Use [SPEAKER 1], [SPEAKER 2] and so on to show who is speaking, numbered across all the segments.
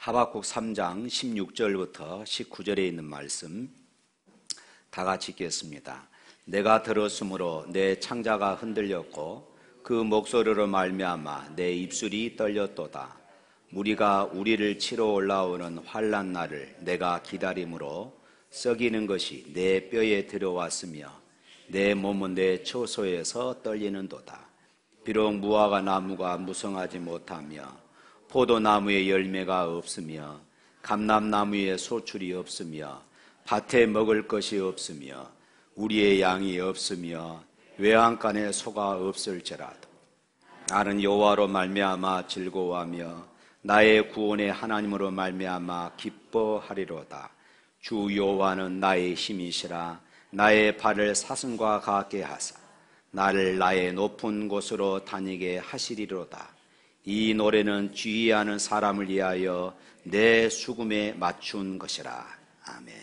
[SPEAKER 1] 하박국 3장 16절부터 19절에 있는 말씀 다 같이 읽겠습니다. 내가 들었으므로 내 창자가 흔들렸고 그 목소리로 말미암아 내 입술이 떨렸도다. 무리가 우리를 치러 올라오는 환난 날을 내가 기다림으로 썩이는 것이 내 뼈에 들어왔으며 내 몸은 내 초소에서 떨리는도다. 비록 무화과 나무가 무성하지 못하며 포도나무에 열매가 없으며 감람나무에 소출이 없으며 밭에 먹을 것이 없으며 우리의 양이 없으며 외양간에 소가 없을지라도 나는 여호와로 말미암아 즐거워하며 나의 구원의 하나님으로 말미암아 기뻐하리로다. 주 여호와는 나의 힘이시라. 나의 발을 사슴과 같게 하사 나를 나의 높은 곳으로 다니게 하시리로다. 이 노래는 지휘하는 사람을 위하여 내 수금에 맞춘 것이라. 아멘.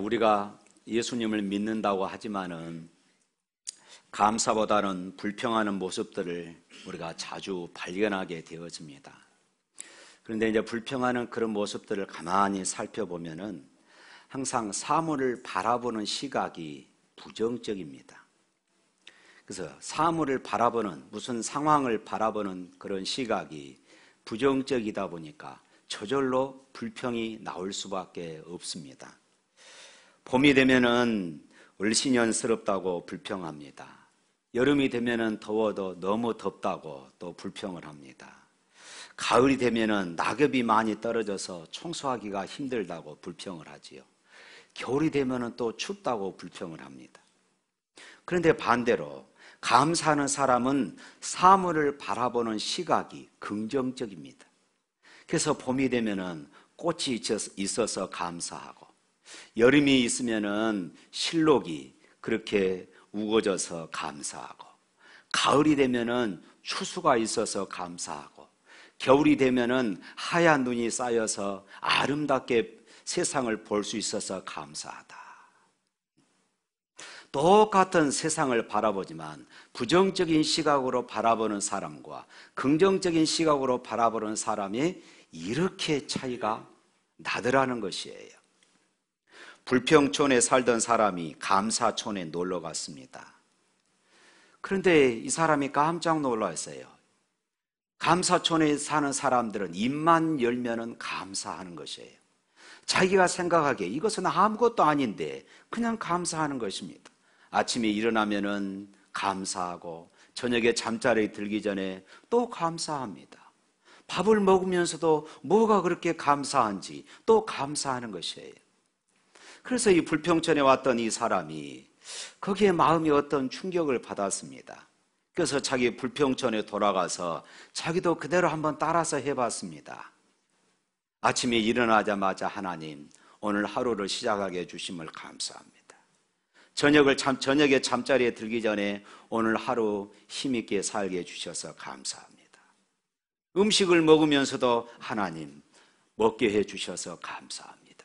[SPEAKER 1] 우리가 예수님을 믿는다고 하지만은 감사보다는 불평하는 모습들을 우리가 자주 발견하게 되어집니다. 그런데 이제 불평하는 그런 모습들을 가만히 살펴보면은 항상 사물을 바라보는 시각이 부정적입니다. 그래서 사물을 바라보는, 무슨 상황을 바라보는 그런 시각이 부정적이다 보니까 저절로 불평이 나올 수밖에 없습니다. 봄이 되면은 을씨년스럽다고 불평합니다. 여름이 되면은 더워도 너무 덥다고 또 불평을 합니다. 가을이 되면은 낙엽이 많이 떨어져서 청소하기가 힘들다고 불평을 하지요. 겨울이 되면은 또 춥다고 불평을 합니다. 그런데 반대로 감사하는 사람은 사물을 바라보는 시각이 긍정적입니다. 그래서 봄이 되면은 꽃이 있어서 감사하고, 여름이 있으면은 실록이 그렇게 우거져서 감사하고, 가을이 되면은 추수가 있어서 감사하고, 겨울이 되면은 하얀 눈이 쌓여서 아름답게 세상을 볼 수 있어서 감사하다. 똑같은 세상을 바라보지만 부정적인 시각으로 바라보는 사람과 긍정적인 시각으로 바라보는 사람이 이렇게 차이가 나더라는 것이에요. 불평촌에 살던 사람이 감사촌에 놀러 갔습니다. 그런데 이 사람이 깜짝 놀랐어요. 감사촌에 사는 사람들은 입만 열면은 감사하는 것이에요. 자기가 생각하기에 이것은 아무것도 아닌데 그냥 감사하는 것입니다. 아침에 일어나면은 감사하고, 저녁에 잠자리에 들기 전에 또 감사합니다. 밥을 먹으면서도 뭐가 그렇게 감사한지 또 감사하는 것이에요. 그래서 이 불평촌에 왔던 이 사람이 거기에 마음이 어떤 충격을 받았습니다. 그래서 자기 불평촌에 돌아가서 자기도 그대로 한번 따라서 해봤습니다. 아침에 일어나자마자 하나님, 오늘 하루를 시작하게 해주심을 감사합니다. 저녁에 잠자리에 들기 전에 오늘 하루 힘있게 살게 해주셔서 감사합니다. 음식을 먹으면서도 하나님, 먹게 해주셔서 감사합니다.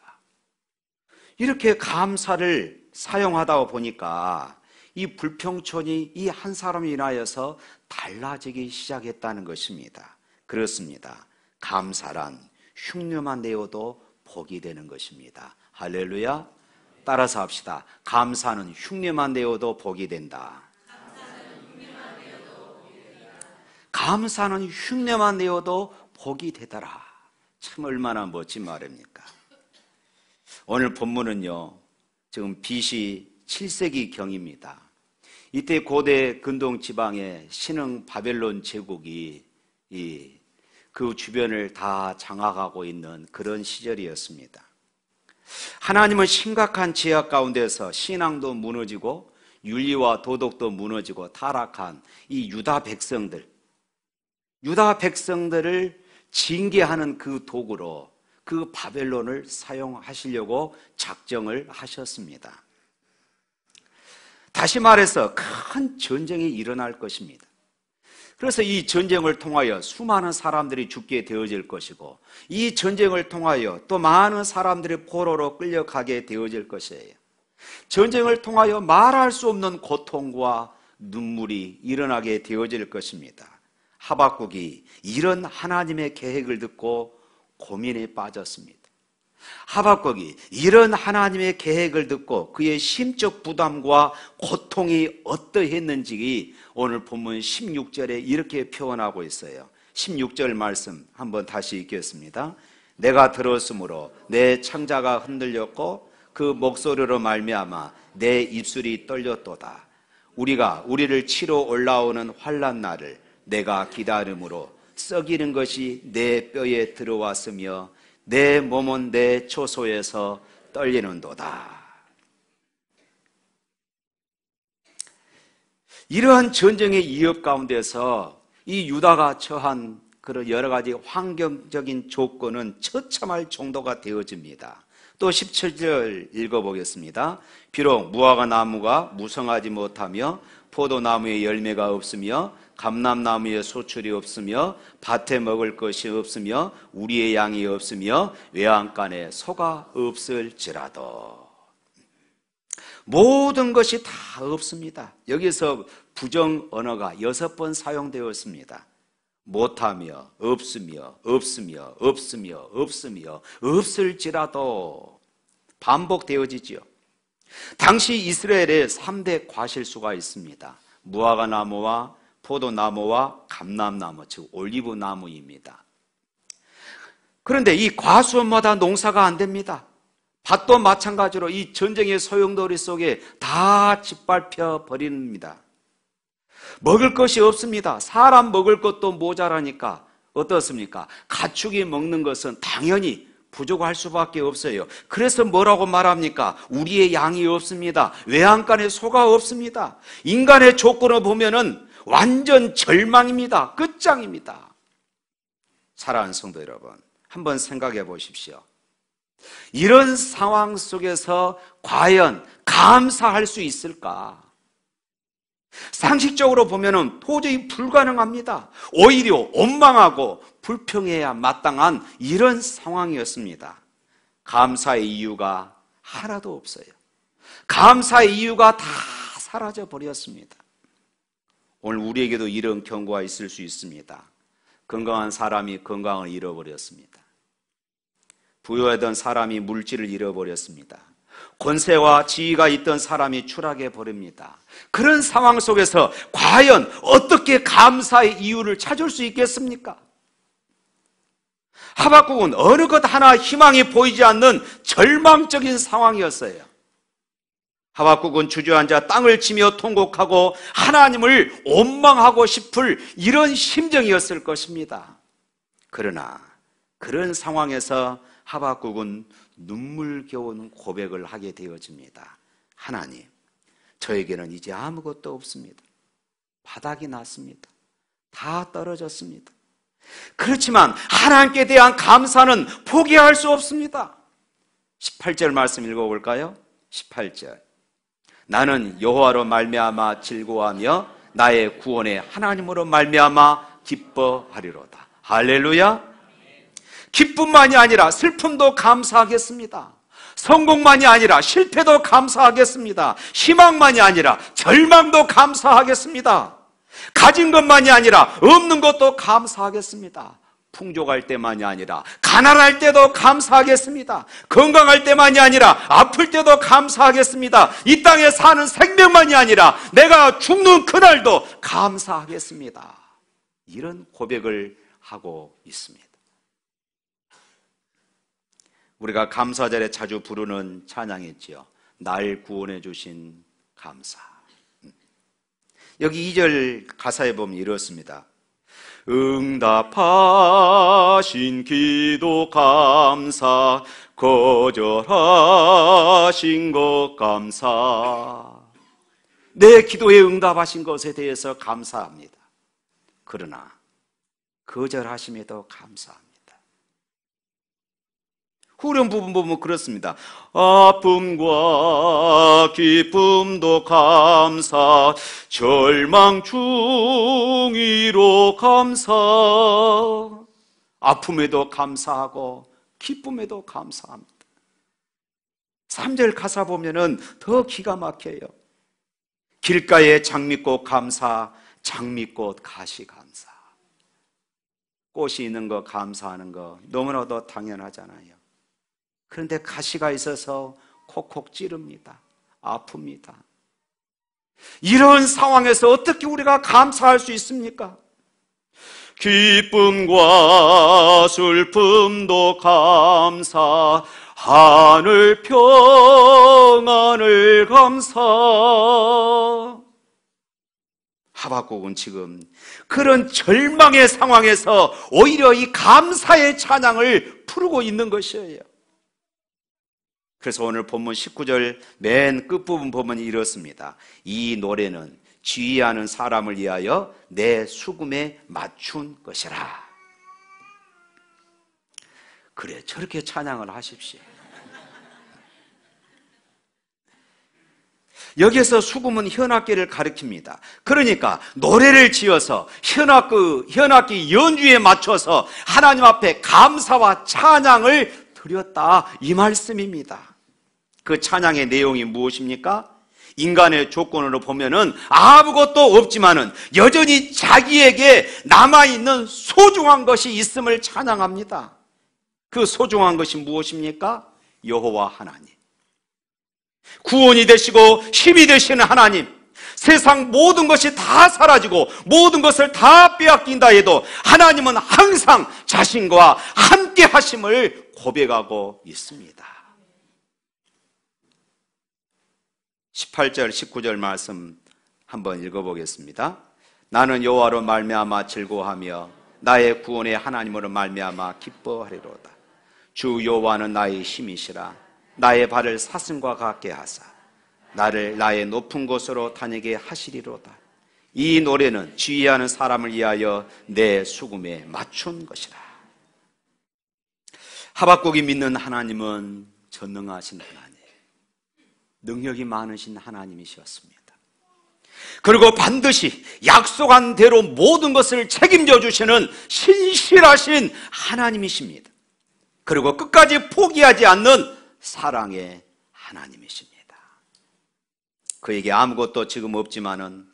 [SPEAKER 1] 이렇게 감사를 사용하다 보니까 이 불평촌이 이 한 사람이 인하여서 달라지기 시작했다는 것입니다. 그렇습니다. 감사란 흉내만 내어도 복이 되는 것입니다. 할렐루야. 따라서 합시다. 감사는 흉내만 내어도 복이 된다. 감사는 흉내만 내어도 복이 되더라. 참 얼마나 멋진 말입니까? 오늘 본문은요, 지금 BC 7세기 경입니다. 이때 고대 근동 지방의 신흥 바벨론 제국이 그 주변을 다 장악하고 있는 그런 시절이었습니다. 하나님은 심각한 제약 가운데서 신앙도 무너지고 윤리와 도덕도 무너지고 타락한 이 유다 백성들을 징계하는 그 도구로 그 바벨론을 사용하시려고 작정을 하셨습니다. 다시 말해서 큰 전쟁이 일어날 것입니다. 그래서 이 전쟁을 통하여 수많은 사람들이 죽게 되어질 것이고, 이 전쟁을 통하여 또 많은 사람들이 포로로 끌려가게 되어질 것이에요. 전쟁을 통하여 말할 수 없는 고통과 눈물이 일어나게 되어질 것입니다. 하박국이 이런 하나님의 계획을 듣고 고민에 빠졌습니다. 하박국이 이런 하나님의 계획을 듣고 그의 심적 부담과 고통이 어떠했는지 오늘 본문 16절에 이렇게 표현하고 있어요. 16절 말씀 한번 다시 읽겠습니다. 내가 들었으므로 내 창자가 흔들렸고 그 목소리로 말미암아 내 입술이 떨렸도다. 우리가 우리를 치러 올라오는 환난 날을 내가 기다림으로 썩이는 것이 내 뼈에 들어왔으며 내 몸은 내 초소에서 떨리는도다. 이러한 전쟁의 위협 가운데서 이 유다가 처한 그런 여러 가지 환경적인 조건은 처참할 정도가 되어집니다. 또 17절 읽어보겠습니다. 비록 무화과 나무가 무성하지 못하며 포도나무에 열매가 없으며 감람나무에 소출이 없으며 밭에 먹을 것이 없으며 우리의 양이 없으며 외양간에 소가 없을지라도 모든 것이 다 없습니다. 여기서 부정 언어가 6번 사용되었습니다. 못하며 없으며 없으며 없으며 없으며 없을지라도 반복되어지지요. 당시 이스라엘에 3대 과실수가 있습니다. 무화과 나무와 포도나무와 감람나무, 즉 올리브나무입니다. 그런데 이 과수원마다 농사가 안 됩니다. 밭도 마찬가지로 이 전쟁의 소용돌이 속에 다 짓밟혀 버립니다. 먹을 것이 없습니다. 사람 먹을 것도 모자라니까 어떻습니까? 가축이 먹는 것은 당연히 부족할 수밖에 없어요. 그래서 뭐라고 말합니까? 우리의 양이 없습니다. 외양간에 소가 없습니다. 인간의 조건을 보면은 완전 절망입니다. 끝장입니다. 사랑하는 성도 여러분, 한번 생각해 보십시오. 이런 상황 속에서 과연 감사할 수 있을까? 상식적으로 보면은 도저히 불가능합니다. 오히려 원망하고 불평해야 마땅한 이런 상황이었습니다. 감사의 이유가 하나도 없어요. 감사의 이유가 다 사라져 버렸습니다. 오늘 우리에게도 이런 경고가 있을 수 있습니다. 건강한 사람이 건강을 잃어버렸습니다. 부유하던 사람이 물질을 잃어버렸습니다. 권세와 지위가 있던 사람이 추락해 버립니다. 그런 상황 속에서 과연 어떻게 감사의 이유를 찾을 수 있겠습니까? 하박국은 어느 것 하나 희망이 보이지 않는 절망적인 상황이었어요. 하박국은 주저앉아 땅을 치며 통곡하고 하나님을 원망하고 싶을 이런 심정이었을 것입니다. 그러나 그런 상황에서 하박국은 눈물겨운 고백을 하게 되어집니다. 하나님, 저에게는 이제 아무것도 없습니다. 바닥이 났습니다. 다 떨어졌습니다. 그렇지만 하나님께 대한 감사는 포기할 수 없습니다. 18절 말씀 읽어볼까요? 18절. 나는 여호와로 말미암아 즐거워하며 나의 구원의 하나님으로 말미암아 기뻐하리로다. 할렐루야. 기쁨만이 아니라 슬픔도 감사하겠습니다. 성공만이 아니라 실패도 감사하겠습니다. 희망만이 아니라 절망도 감사하겠습니다. 가진 것만이 아니라 없는 것도 감사하겠습니다. 풍족할 때만이 아니라 가난할 때도 감사하겠습니다. 건강할 때만이 아니라 아플 때도 감사하겠습니다. 이 땅에 사는 생명만이 아니라 내가 죽는 그날도 감사하겠습니다. 이런 고백을 하고 있습니다. 우리가 감사절에 자주 부르는 찬양이지요. 날 구원해 주신 감사. 여기 2절 가사에 보면 이렇습니다. 응답하신 기도 감사, 거절하신 것 감사. 내 기도에 응답하신 것에 대해서 감사합니다. 그러나 거절하심에도 감사합니다. 후렴 부분 보면 그렇습니다. 아픔과 기쁨도 감사, 절망 중이로 감사. 아픔에도 감사하고 기쁨에도 감사합니다. 3절 가사 보면은 더 기가 막혀요. 길가에 장미꽃 감사, 장미꽃 가시 감사. 꽃이 있는 거 감사하는 거 너무나도 당연하잖아요. 그런데 가시가 있어서 콕콕 찌릅니다. 아픕니다. 이런 상황에서 어떻게 우리가 감사할 수 있습니까? 기쁨과 슬픔도 감사, 하늘 평안을 감사. 하박국은 지금 그런 절망의 상황에서 오히려 이 감사의 찬양을 부르고 있는 것이에요. 그래서 오늘 본문 19절 맨 끝부분 보면 이렇습니다. 이 노래는 지휘하는 사람을 위하여 내 수금에 맞춘 것이라. 그래, 저렇게 찬양을 하십시오. 여기에서 수금은 현악기를 가리킵니다. 그러니까 노래를 지어서 현악기 연주에 맞춰서 하나님 앞에 감사와 찬양을 드렸다, 이 말씀입니다. 그 찬양의 내용이 무엇입니까? 인간의 조건으로 보면은 아무것도 없지만은 여전히 자기에게 남아있는 소중한 것이 있음을 찬양합니다. 그 소중한 것이 무엇입니까? 여호와 하나님. 구원이 되시고 힘이 되시는 하나님. 세상 모든 것이 다 사라지고 모든 것을 다 빼앗긴다 해도 하나님은 항상 자신과 함께 하심을 고백하고 있습니다. 18절 19절 말씀 한번 읽어보겠습니다. 나는 여호와로 말미암아 즐거워하며 나의 구원의 하나님으로 말미암아 기뻐하리로다. 주 여호와는 나의 힘이시라. 나의 발을 사슴과 같게 하사 나를 나의 높은 곳으로 다니게 하시리로다. 이 노래는 지휘하는 사람을 위하여 내 수금에 맞춘 것이라. 하박국이 믿는 하나님은 전능하신 하나님, 능력이 많으신 하나님이셨습니다. 그리고 반드시 약속한 대로 모든 것을 책임져 주시는 신실하신 하나님이십니다. 그리고 끝까지 포기하지 않는 사랑의 하나님이십니다. 그에게 아무것도 지금 없지만은,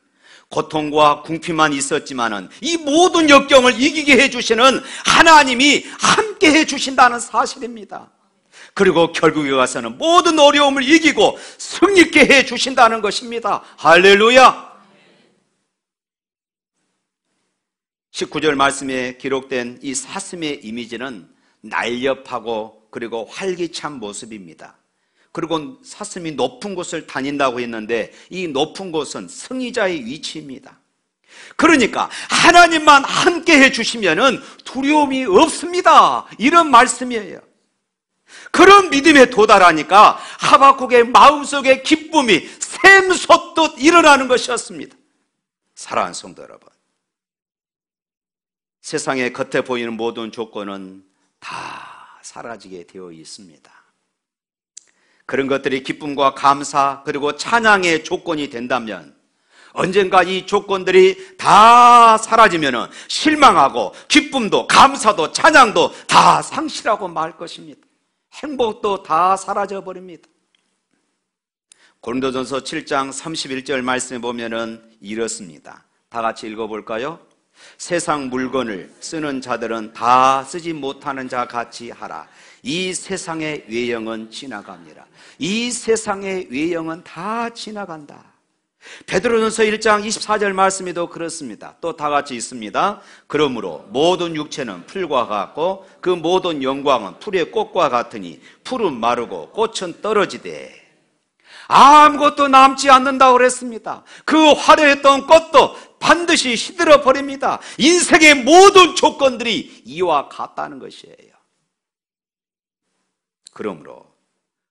[SPEAKER 1] 고통과 궁핍만 있었지만은 이 모든 역경을 이기게 해주시는 하나님이 함께 해주신다는 사실입니다. 그리고 결국에 가서는 모든 어려움을 이기고 승리케 해주신다는 것입니다. 할렐루야! 19절 말씀에 기록된 이 사슴의 이미지는 날렵하고 그리고 활기찬 모습입니다. 그리고 사슴이 높은 곳을 다닌다고 했는데 이 높은 곳은 승리자의 위치입니다. 그러니까 하나님만 함께 해주시면 두려움이 없습니다, 이런 말씀이에요. 그런 믿음에 도달하니까 하박국의 마음속에 기쁨이 샘솟듯 일어나는 것이었습니다. 사랑하는 성도 여러분, 세상의 겉에 보이는 모든 조건은 다 사라지게 되어 있습니다. 그런 것들이 기쁨과 감사 그리고 찬양의 조건이 된다면 언젠가 이 조건들이 다 사라지면 실망하고 기쁨도 감사도 찬양도 다 상실하고 말 것입니다. 행복도 다 사라져 버립니다. 고린도전서 7장 31절 말씀에 보면은 이렇습니다. 다 같이 읽어볼까요? 세상 물건을 쓰는 자들은 다 쓰지 못하는 자 같이 하라. 이 세상의 외형은 지나갑니다. 이 세상의 외형은 다 지나간다. 베드로전서 1장 24절 말씀에도 그렇습니다. 또 다 같이 있습니다. 그러므로 모든 육체는 풀과 같고 그 모든 영광은 풀의 꽃과 같으니 풀은 마르고 꽃은 떨어지되 아무것도 남지 않는다고 그랬습니다. 그 화려했던 꽃도 반드시 시들어 버립니다. 인생의 모든 조건들이 이와 같다는 것이에요. 그러므로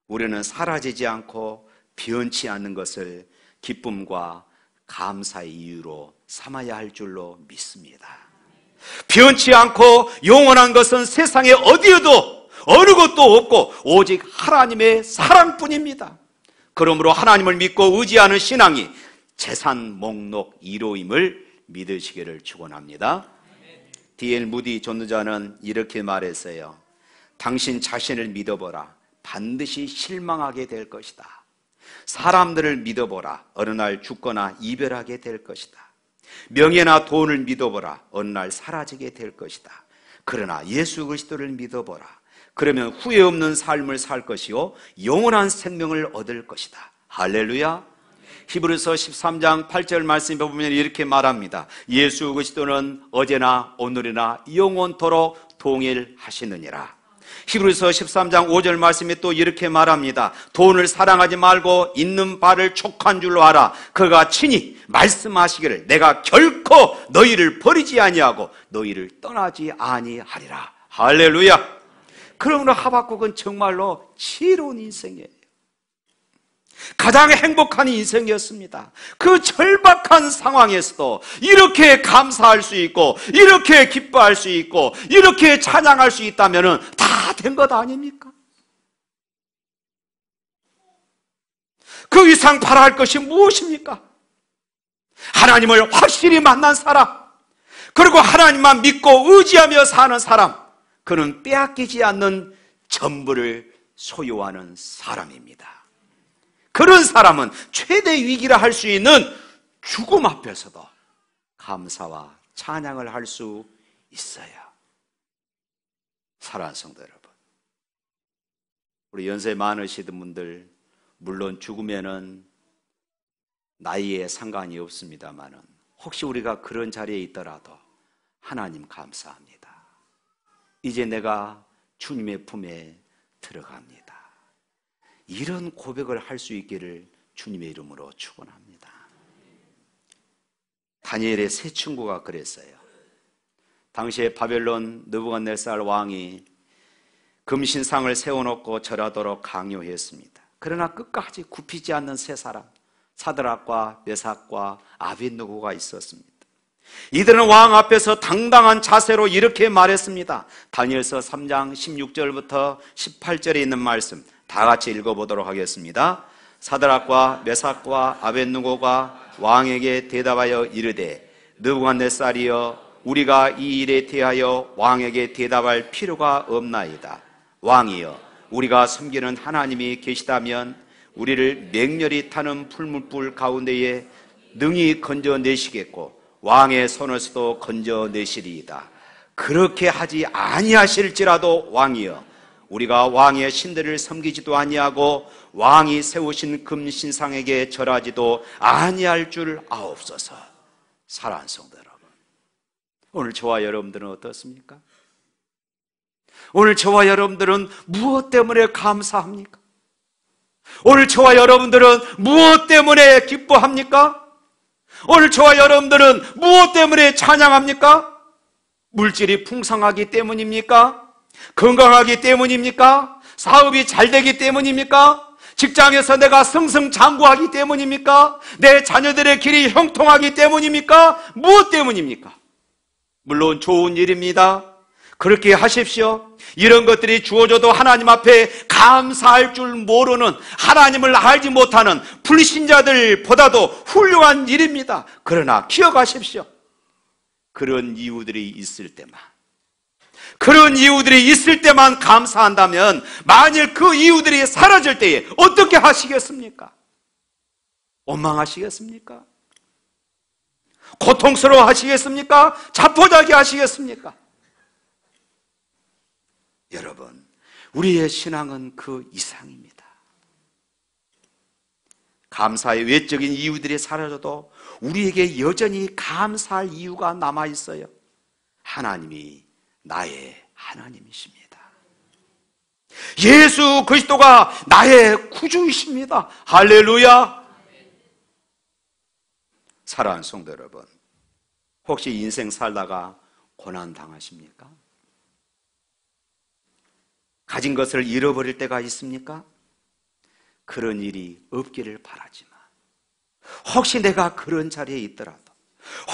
[SPEAKER 1] 우리는 사라지지 않고 변치 않는 것을 기쁨과 감사의 이유로 삼아야 할 줄로 믿습니다. 변치 않고 영원한 것은 세상에 어디에도 어느 것도 없고 오직 하나님의 사랑뿐입니다. 그러므로 하나님을 믿고 의지하는 신앙이 재산 목록 1호임을 믿으시기를 축원합니다. D.L. 무디 전도자는 이렇게 말했어요. 당신 자신을 믿어보라. 반드시 실망하게 될 것이다. 사람들을 믿어보라. 어느 날 죽거나 이별하게 될 것이다. 명예나 돈을 믿어보라. 어느 날 사라지게 될 것이다. 그러나 예수 그리스도를 믿어보라. 그러면 후회 없는 삶을 살 것이요 영원한 생명을 얻을 것이다. 할렐루야. 히브리서 13장 8절 말씀에 보면 이렇게 말합니다. 예수 그리스도는 어제나 오늘이나 영원토록 동일하시느니라. 히브리서 13장 5절 말씀에 또 이렇게 말합니다. 돈을 사랑하지 말고 있는 바를 족한 줄로 알아. 그가 친히 말씀하시기를 내가 결코 너희를 버리지 아니하고 너희를 떠나지 아니하리라. 할렐루야. 그러므로 하박국은 정말로 지혜로운 인생이에요. 가장 행복한 인생이었습니다. 그 절박한 상황에서도 이렇게 감사할 수 있고 이렇게 기뻐할 수 있고 이렇게 찬양할 수 있다면 다 된 것 아닙니까? 그 이상 바랄 것이 무엇입니까? 하나님을 확실히 만난 사람, 그리고 하나님만 믿고 의지하며 사는 사람, 그는 빼앗기지 않는 전부를 소유하는 사람입니다. 그런 사람은 최대 위기라 할 수 있는 죽음 앞에서도 감사와 찬양을 할 수 있어요. 사랑하는 성도 여러분, 우리 연세 많으시던 분들, 물론 죽으면은 나이에 상관이 없습니다만은 혹시 우리가 그런 자리에 있더라도 하나님 감사합니다. 이제 내가 주님의 품에 들어갑니다. 이런 고백을 할 수 있기를 주님의 이름으로 축원합니다. 다니엘의 세 친구가 그랬어요. 당시에 바벨론 느부갓네살 왕이 금신상을 세워놓고 절하도록 강요했습니다. 그러나 끝까지 굽히지 않는 세 사람, 사드락과 메삭과 아벳느고가 있었습니다. 이들은 왕 앞에서 당당한 자세로 이렇게 말했습니다. 다니엘서 3장 16절부터 18절에 있는 말씀 다 같이 읽어보도록 하겠습니다. 사드락과 메삭과 아벳느고가 왕에게 대답하여 이르되 느부갓네살이여, 우리가 이 일에 대하여 왕에게 대답할 필요가 없나이다. 왕이여, 우리가 섬기는 하나님이 계시다면 우리를 맹렬히 타는 풀무불 가운데에 능히 건져내시겠고 왕의 손에서도 건져내시리이다. 그렇게 하지 아니하실지라도 왕이여, 우리가 왕의 신들을 섬기지도 아니하고 왕이 세우신 금신상에게 절하지도 아니할 줄 아옵소서. 사랑하는 성도 여러분, 오늘 저와 여러분들은 어떻습니까? 오늘 저와 여러분들은 무엇 때문에 감사합니까? 오늘 저와 여러분들은 무엇 때문에 기뻐합니까? 오늘 저와 여러분들은 무엇 때문에 찬양합니까? 물질이 풍성하기 때문입니까? 건강하기 때문입니까? 사업이 잘 되기 때문입니까? 직장에서 내가 승승장구하기 때문입니까? 내 자녀들의 길이 형통하기 때문입니까? 무엇 때문입니까? 물론 좋은 일입니다. 그렇게 하십시오. 이런 것들이 주어져도 하나님 앞에 감사할 줄 모르는, 하나님을 알지 못하는 불신자들보다도 훌륭한 일입니다. 그러나 기억하십시오. 그런 이유들이 있을 때만 감사한다면 만일 그 이유들이 사라질 때에 어떻게 하시겠습니까? 원망하시겠습니까? 고통스러워 하시겠습니까? 자포자기 하시겠습니까? 여러분, 우리의 신앙은 그 이상입니다. 감사의 외적인 이유들이 사라져도 우리에게 여전히 감사할 이유가 남아있어요. 하나님이 나의 하나님이십니다. 예수 그리스도가 나의 구주이십니다. 할렐루야. 사랑하는 성도 여러분, 혹시 인생 살다가 고난 당하십니까? 가진 것을 잃어버릴 때가 있습니까? 그런 일이 없기를 바라지만, 혹시 내가 그런 자리에 있더라도,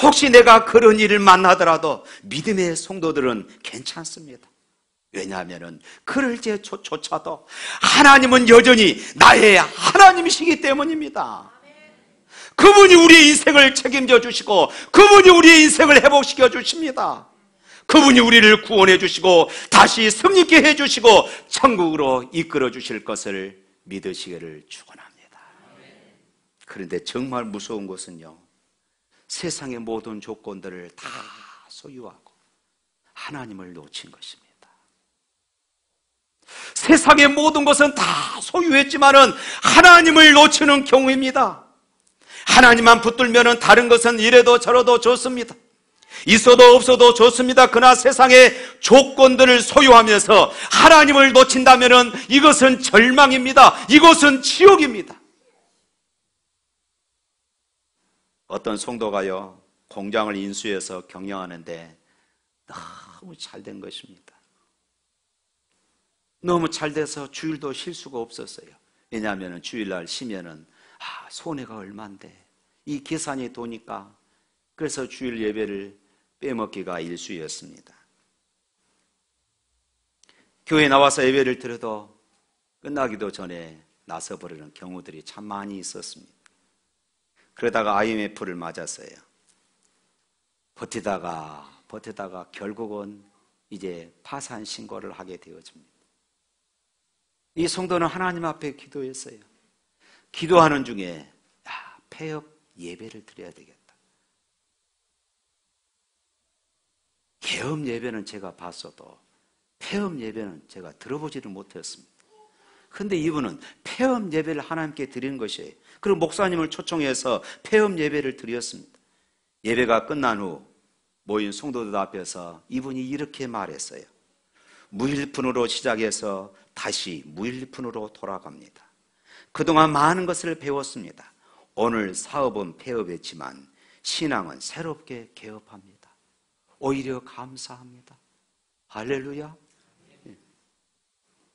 [SPEAKER 1] 혹시 내가 그런 일을 만나더라도 믿음의 성도들은 괜찮습니다. 왜냐하면 그럴 때조차도 하나님은 여전히 나의 하나님이시기 때문입니다. 그분이 우리의 인생을 책임져 주시고 그분이 우리의 인생을 회복시켜 주십니다. 그분이 우리를 구원해 주시고 다시 승리케 해 주시고 천국으로 이끌어 주실 것을 믿으시기를 축원합니다. 그런데 정말 무서운 것은요, 세상의 모든 조건들을 다 소유하고 하나님을 놓친 것입니다. 세상의 모든 것은 다 소유했지만은 하나님을 놓치는 경우입니다. 하나님만 붙들면은 다른 것은 이래도 저래도 좋습니다. 있어도 없어도 좋습니다. 그러나 세상의 조건들을 소유하면서 하나님을 놓친다면은 이것은 절망입니다. 이것은 지옥입니다. 어떤 성도가요, 공장을 인수해서 경영하는데 너무 잘된 것입니다. 너무 잘돼서 주일도 쉴 수가 없었어요. 왜냐하면 주일날 쉬면은 손해가 얼만데 이 계산이 도니까. 그래서 주일 예배를 빼먹기가 일쑤였습니다. 교회 나와서 예배를 드려도 끝나기도 전에 나서버리는 경우들이 참 많이 있었습니다. 그러다가 IMF를 맞았어요. 버티다가 결국은 이제 파산 신고를 하게 되어집니다. 이 성도는 하나님 앞에 기도했어요. 기도하는 중에 폐업 예배를 드려야 되겠다. 개업 예배는 제가 봤어도 폐업 예배는 제가 들어보지를 못했습니다. 그런데 이분은 폐업 예배를 하나님께 드리는 것이에요. 그리고 목사님을 초청해서 폐업 예배를 드렸습니다. 예배가 끝난 후 모인 성도들 앞에서 이분이 이렇게 말했어요. 무일푼으로 시작해서 다시 무일푼으로 돌아갑니다. 그동안 많은 것을 배웠습니다. 오늘 사업은 폐업했지만 신앙은 새롭게 개업합니다. 오히려 감사합니다. 할렐루야.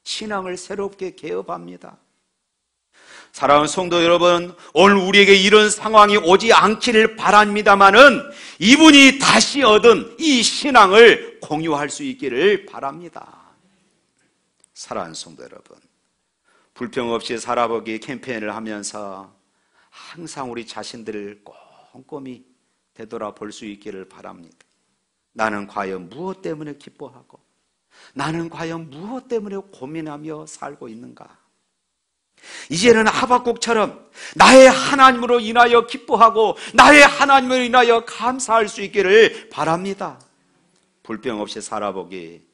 [SPEAKER 1] 신앙을 새롭게 개업합니다. 사랑하는 성도 여러분, 오늘 우리에게 이런 상황이 오지 않기를 바랍니다마는 이분이 다시 얻은 이 신앙을 공유할 수 있기를 바랍니다. 사랑하는 성도 여러분, 불평 없이 살아보기 캠페인을 하면서 항상 우리 자신들을 꼼꼼히 되돌아볼 수 있기를 바랍니다. 나는 과연 무엇 때문에 기뻐하고 나는 과연 무엇 때문에 고민하며 살고 있는가? 이제는 하박국처럼 나의 하나님으로 인하여 기뻐하고 나의 하나님으로 인하여 감사할 수 있기를 바랍니다. 불평 없이 살아보기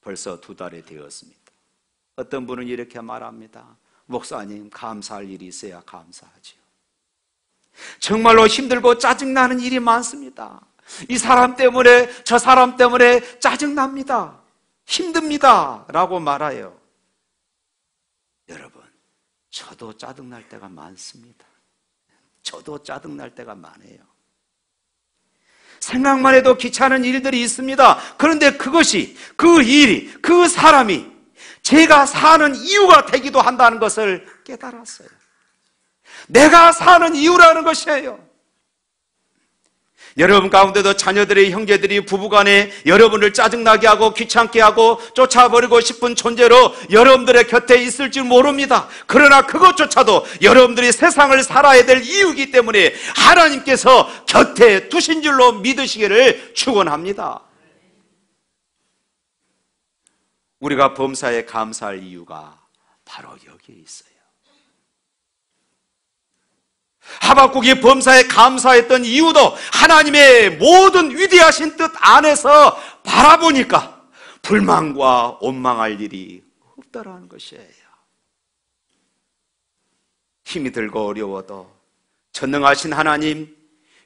[SPEAKER 1] 벌써 2달이 되었습니다. 어떤 분은 이렇게 말합니다. 목사님, 감사할 일이 있어야 감사하지요. 정말로 힘들고 짜증나는 일이 많습니다. 이 사람 때문에 저 사람 때문에 짜증납니다. 힘듭니다 라고 말해요. 여러분, 저도 짜증날 때가 많습니다. 저도 짜증날 때가 많아요. 생각만 해도 귀찮은 일들이 있습니다. 그런데 그것이, 그 일이, 그 사람이 제가 사는 이유가 되기도 한다는 것을 깨달았어요. 내가 사는 이유라는 것이에요. 여러분 가운데도 자녀들의 형제들이 부부간에 여러분을 짜증나게 하고 귀찮게 하고 쫓아버리고 싶은 존재로 여러분들의 곁에 있을지 모릅니다. 그러나 그것조차도 여러분들이 세상을 살아야 될 이유이기 때문에 하나님께서 곁에 두신 줄로 믿으시기를 축원합니다. 우리가 범사에 감사할 이유가 바로 여기에 있어요. 하박국이 범사에 감사했던 이유도 하나님의 모든 위대하신 뜻 안에서 바라보니까 불만과 원망할 일이 없다라는 것이에요. 힘이 들고 어려워도 전능하신 하나님,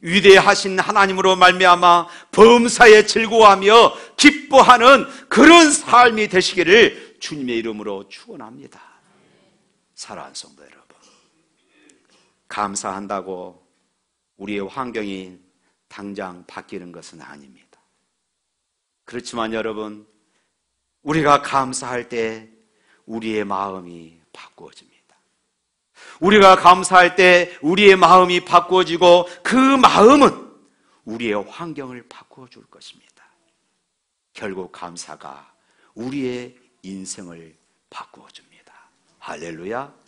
[SPEAKER 1] 위대하신 하나님으로 말미암아 범사에 즐거워하며 기뻐하는 그런 삶이 되시기를 주님의 이름으로 축원합니다. 사랑하는 성도 여러분, 감사한다고 우리의 환경이 당장 바뀌는 것은 아닙니다. 그렇지만 여러분, 우리가 감사할 때 우리의 마음이 바꾸어집니다. 우리가 감사할 때 우리의 마음이 바꾸어지고 그 마음은 우리의 환경을 바꾸어 줄 것입니다. 결국 감사가 우리의 인생을 바꾸어 줍니다. 할렐루야.